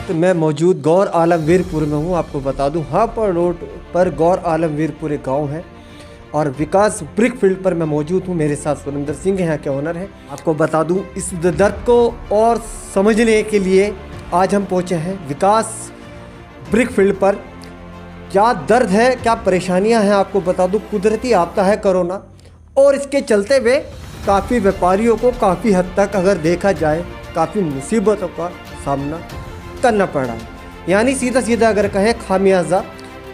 वक्त मैं मौजूद गौर आलम वीरपुर में हूँ। आपको बता दूँ हापुड़ रोड पर गौर आलम वीरपुर एक गाँव है और विकास ब्रिक फील्ड पर मैं मौजूद हूँ। मेरे साथ सुरेंद्र सिंह यहाँ के ओनर हैं। आपको बता दूँ इस दर्द को और समझने के लिए आज हम पहुँचे हैं विकास ब्रिक फील्ड पर। क्या दर्द है, क्या परेशानियाँ हैं, आपको बता दूँ। कुदरती आपदा है कोरोना और इसके चलते हुए काफ़ी व्यापारियों को काफ़ी हद तक अगर देखा जाए काफ़ी मुसीबतों का सामना करना पड़ रहा है। यानी सीधा सीधा अगर कहें खामियाजा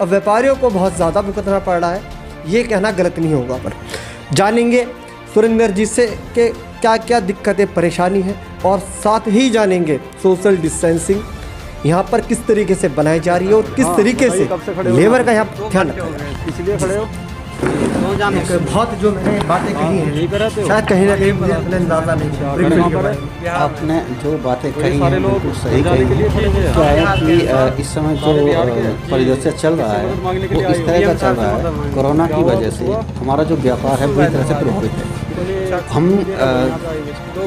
अब व्यापारियों को बहुत ज़्यादा भुगतना पड़ रहा है। ये कहना गलत नहीं होगा, पर जानेंगे सुरेंद्र जी से कि क्या क्या दिक्कतें परेशानी है और साथ ही जानेंगे सोशल डिस्टेंसिंग यहाँ पर किस तरीके से बनाई जा रही है और किस तरीके से लेबर का यहाँ ध्यान रखा है। इसलिए खड़े हो बहुत जो मैंने बातें कही हैं शायद कहीं ना कहीं मुझे अपने अंदाजा नहीं। आपने जो बातें कही हैं बिल्कुल सही कही। क्या है कि इस समय जो परिदृश्य चल रहा है वो इस तरह का चल रहा है। कोरोना की वजह से हमारा जो व्यापार है बुरी तरह से प्रभावित है। हम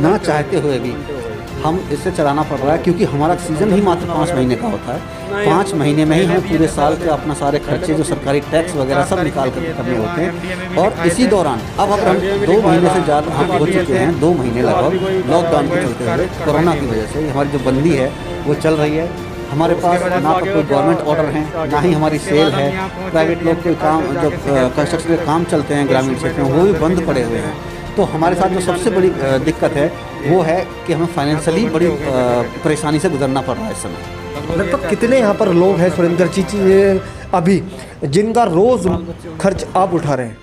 ना चाहते हुए भी हम इससे चलाना पड़ रहा है क्योंकि हमारा सीज़न ही मात्र 5 महीने का होता है। 5 महीने में ही हमें पूरे साल के अपना सारे खर्चे जो सरकारी टैक्स वगैरह सब निकाल कर करने होते हैं। और इसी दौरान अब अगर हम 2 महीने से ज़्यादा हम हो चुके हैं, 2 महीने लगभग लॉकडाउन के चलते हुए कोरोना की वजह से हमारी जो बंदी है वो चल रही है। हमारे पास ना तो कोई गवर्नमेंट ऑर्डर है, ना ही हमारी सेल है। प्राइवेट लोग के काम जो कंस्ट्रक्शन के काम चलते हैं ग्रामीण क्षेत्र में वो भी बंद पड़े हुए हैं। तो हमारे साथ जो सबसे बड़ी दिक्कत है वो है कि हमें फाइनेंशियली बड़ी परेशानी से गुजरना पड़ रहा है इस समय। लगभग कितने यहाँ पर लोग हैं सुरेंद्र जी अभी जिनका रोज़ खर्च आप उठा रहे हैं?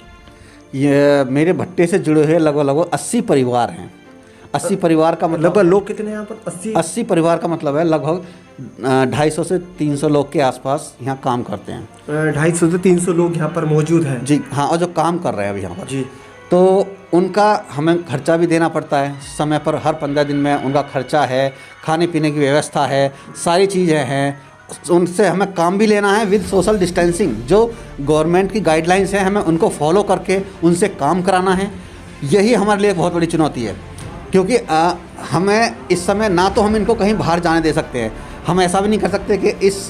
ये मेरे भट्टे से जुड़े हुए लगभग 80 परिवार हैं। 80 परिवार का मतलब लोग कितने यहाँ पर? 80 परिवार का मतलब है लगभग 250 से 300 लोग के आसपास यहाँ काम करते हैं। 250 से 300 लोग यहाँ पर मौजूद हैं जी हाँ, और जो काम कर रहे हैं अभी यहाँ पर जी, तो उनका हमें खर्चा भी देना पड़ता है समय पर। हर 15 दिन में उनका खर्चा है, खाने पीने की व्यवस्था है, सारी चीज़ें हैं। उनसे हमें काम भी लेना है विद सोशल डिस्टेंसिंग। जो गवर्नमेंट की गाइडलाइंस हैं हमें उनको फॉलो करके उनसे काम कराना है। यही हमारे लिए बहुत बड़ी चुनौती है क्योंकि हमें इस समय ना तो हम इनको कहीं बाहर जाने दे सकते हैं, हम ऐसा भी नहीं कर सकते कि इस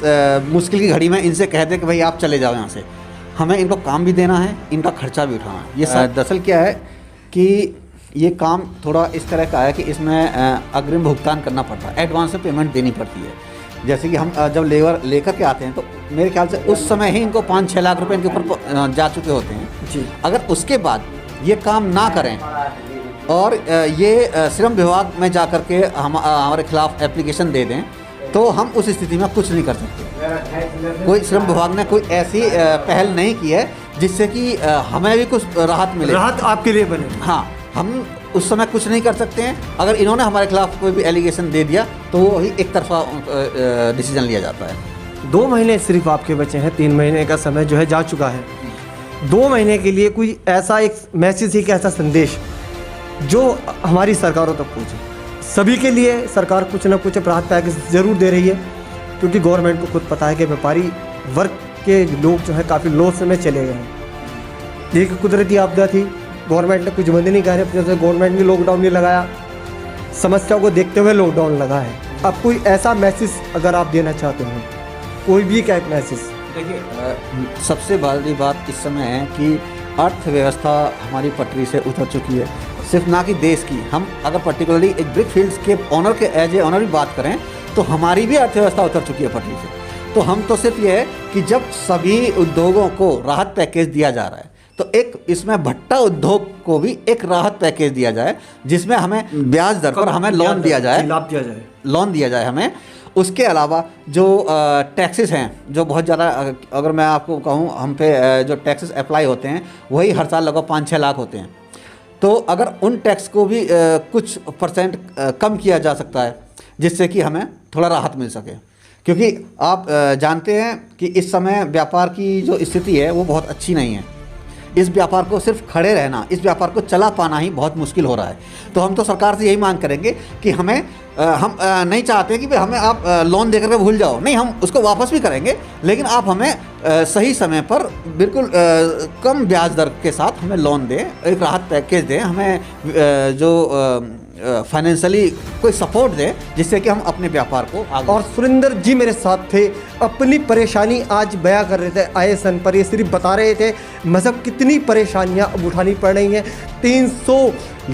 मुश्किल की घड़ी में इनसे कह दें कि भाई आप चले जाओ यहाँ से। हमें इनको काम भी देना है, इनका खर्चा भी उठाना है। ये दरअसल क्या है कि ये काम थोड़ा इस तरह का है कि इसमें अग्रिम भुगतान करना पड़ता है, एडवांस में पेमेंट देनी पड़ती है। जैसे कि हम जब लेबर लेकर के आते हैं तो मेरे ख्याल से उस समय ही इनको 5-6 लाख रुपए इनके ऊपर जा चुके होते हैं जी। अगर उसके बाद ये काम ना करें और ये श्रम विभाग में जा कर के हमारे खिलाफ एप्लीकेशन दे दें तो हम उस स्थिति में कुछ नहीं कर सकते। कोई श्रम विभाग ने कोई ऐसी पहल नहीं की है जिससे कि हमें भी कुछ राहत मिले। राहत आपके लिए बने? हाँ, हम उस समय कुछ नहीं कर सकते हैं। अगर इन्होंने हमारे खिलाफ कोई भी एलिगेशन दे दिया तो वो ही एक तरफा डिसीजन लिया जाता है। 2 महीने सिर्फ आपके बचे हैं, 3 महीने का समय जो है जा चुका है। 2 महीने के लिए कोई ऐसा एक मैसेज, एक ऐसा संदेश जो हमारी सरकारों तक पहुँचे। सभी के लिए सरकार कुछ ना कुछ राहत पैकेज ज़रूर दे रही है क्योंकि गवर्नमेंट को खुद पता है कि व्यापारी वर्ग के लोग जो है काफ़ी लॉस में चले गए हैं। एक कुदरती आपदा थी, गवर्नमेंट ने कुछ बंद नहीं कहा, जैसे गवर्नमेंट ने लॉकडाउन नहीं लगाया, समस्या को देखते हुए लॉकडाउन लगा है। अब कोई ऐसा मैसेज अगर आप देना चाहते हैं, कोई भी क्या मैसेज? देखिए, सबसे बड़ी बात इस समय है कि अर्थव्यवस्था हमारी पटरी से उतर चुकी है। सिर्फ ना कि देश की, हम अगर पर्टिकुलरली एक ब्रिक फील्ड्स के ऑनर के एज ए ऑनर भी बात करें तो हमारी भी अर्थव्यवस्था उतर चुकी है पटरी से। तो हम तो सिर्फ ये है कि जब सभी उद्योगों को राहत पैकेज दिया जा रहा है तो एक इसमें भट्टा उद्योग को भी एक राहत पैकेज दिया जाए जिसमें हमें ब्याज दर पर हमें लोन दिया जाए, लाभ दिया जाए, लोन दिया जाए हमें। उसके अलावा जो टैक्सेस हैं जो बहुत ज़्यादा, अगर मैं आपको कहूँ हम पे जो टैक्सेस अप्लाई होते हैं वही हर साल लगभग 5-6 लाख होते हैं। तो अगर उन टैक्स को भी कुछ % कम किया जा सकता है जिससे कि हमें थोड़ा राहत मिल सके, क्योंकि आप जानते हैं कि इस समय व्यापार की जो स्थिति है वो बहुत अच्छी नहीं है। इस व्यापार को सिर्फ खड़े रहना, इस व्यापार को चला पाना ही बहुत मुश्किल हो रहा है। तो हम तो सरकार से यही मांग करेंगे कि हम नहीं चाहते कि हमें आप लोन देकर के भूल जाओ, नहीं, हम उसको वापस भी करेंगे लेकिन आप हमें सही समय पर बिल्कुल कम ब्याज दर के साथ हमें लोन दें, एक राहत पैकेज दें, हमें जो फाइनेंशियली कोई सपोर्ट दे, जिससे कि हम अपने व्यापार को आगे। और सुरेंद्र जी मेरे साथ थे, अपनी परेशानी आज बयां कर रहे थे आए सन पर, ये सिर्फ बता रहे थे मतलब कितनी परेशानियां अब उठानी पड़ रही हैं। 300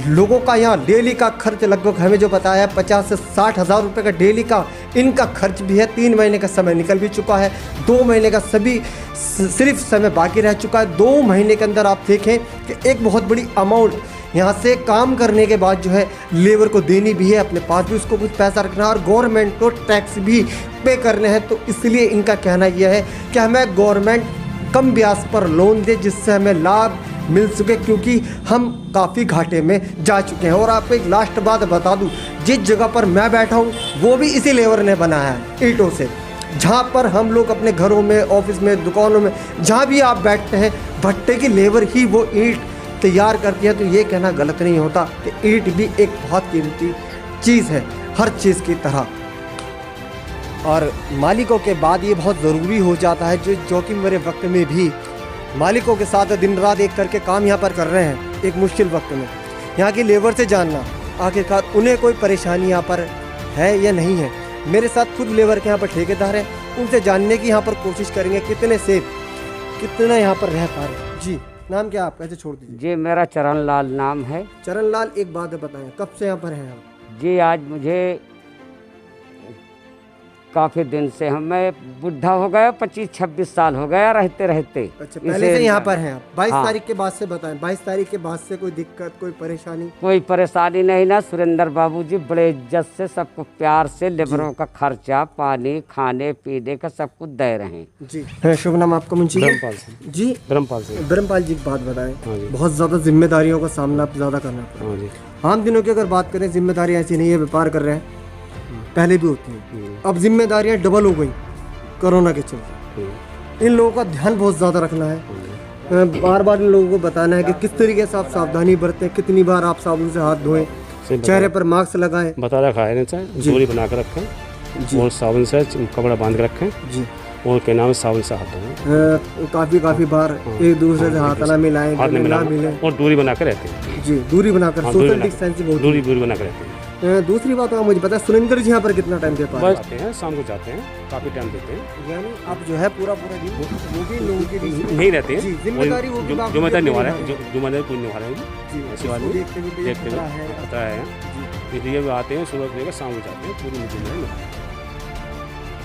लोगों का यहाँ डेली का खर्च लगभग हमें जो बताया 50 से 60 हज़ार रुपये का डेली का इनका खर्च भी है। 3 महीने का समय निकल भी चुका है, 2 महीने का सभी सिर्फ समय बाकी रह चुका है। 2 महीने के अंदर आप देखें कि एक बहुत बड़ी अमाउंट यहाँ से काम करने के बाद जो है लेबर को देनी भी है, अपने पास भी उसको कुछ पैसा रखना है और गवर्नमेंट को टैक्स भी पे करने हैं। तो इसलिए इनका कहना यह है कि हमें गवर्नमेंट कम ब्याज पर लोन दे, जिससे हमें लाभ मिल सके, क्योंकि हम काफ़ी घाटे में जा चुके हैं। और आपको एक लास्ट बात बता दूं, जिस जगह पर मैं बैठा हूँ वो भी इसी लेबर ने बनाया है, ईंटों से। जहाँ पर हम लोग अपने घरों में, ऑफिस में, दुकानों में, जहाँ भी आप बैठते हैं, भट्टे की लेबर ही वो ईंट तैयार करती है। तो ये कहना गलत नहीं होता कि ईंट भी एक बहुत कीमती चीज़ है, हर चीज़ की तरह। और मालिकों के बाद ये बहुत ज़रूरी हो जाता है, जो जोखिम भरे वक्त में भी मालिकों के साथ दिन रात एक करके काम यहाँ पर कर रहे हैं, एक मुश्किल वक्त में यहाँ की लेबर से जानना आखिरकार उन्हें कोई परेशानी यहाँ पर है या नहीं है। मेरे साथ खुद लेबर के यहाँ पर ठेकेदार हैं, उनसे जानने की यहाँ पर कोशिश करेंगे कितने से कितना यहाँ पर रह पा रहे। जी, नाम क्या आपका? ऐसे छोड़ दीजिए। जी, मेरा चरण लाल नाम है। चरण लाल, एक बात बताएं, कब से यहाँ पर हैं आप? जी, आज मुझे काफ़ी दिन से मैं बुढ़ा हो गया, 25-26 साल हो गया रहते रहते। अच्छा, पहले से यहाँ पर हैं आप? 22 हाँ। तारीख के बाद से बताएं, 22 तारीख के बाद से कोई दिक्कत, कोई परेशानी? कोई परेशानी नहीं ना। सुरेंद्र बाबू जी बड़े इज्जत से सबको प्यार से लेबरों का खर्चा पानी खाने पीने का सब कुछ दे रहे हैं। जी, शुभ नाम आपका मुंशी? ब्रह्मपाल सिंह। जी, ब्रह्मपाल जी, एक बात बताएं, बहुत ज़्यादा जिम्मेदारियों का सामना आप ज़्यादा करना पड़ा। हाँ जी। आम दिनों की अगर बात करें, जिम्मेदारी ऐसी नहीं है, व्यापार कर रहे हैं, पहले भी होती हैं, अब जिम्मेदारियां डबल हो गई कोरोना के चलते। इन लोगों का ध्यान बहुत ज़्यादा रखना है, बार बार इन लोगों को बताना है कि किस तरीके से आप सावधानी बरतें, कितनी बार आप साबुन से हाथ धोएं, चेहरे पर मास्क लगाएं, बता रखा है ना, दूरी बना कर रखें और साबुन से कपड़ा बांध कर रखें जी, और के नाम साबुन से हाथ धोएं। काफ़ी बार एक दूसरे से हाथ ना मिलाएं, हाथ में मिलाएं और दूरी बना कर रहते हैं। जी, दूरी बनाकर, सोशल डिस्टेंसिंग, दूरी बना कर रहते हैं। दूसरी बात आप मुझे पता है, सुरेंद्र जी यहाँ पर कितना टाइम दे पाते हैं? आते हैं, शाम को जाते हैं, काफ़ी टाइम देते हैं। यानी आप जो है पूरा दिन वो भी लोगों के बीच नहीं रहते हैं, जिम्मेदारी वो जिम्मेदारी निभा रहे हैं, जिम्मेदारी कोई निभा रहे हैं, ऐसी बात नहीं, देखते हुए पता है। इसलिए वो आते हैं, सुबह शाम को जाते हैं, पूरी जिम्मेदारी।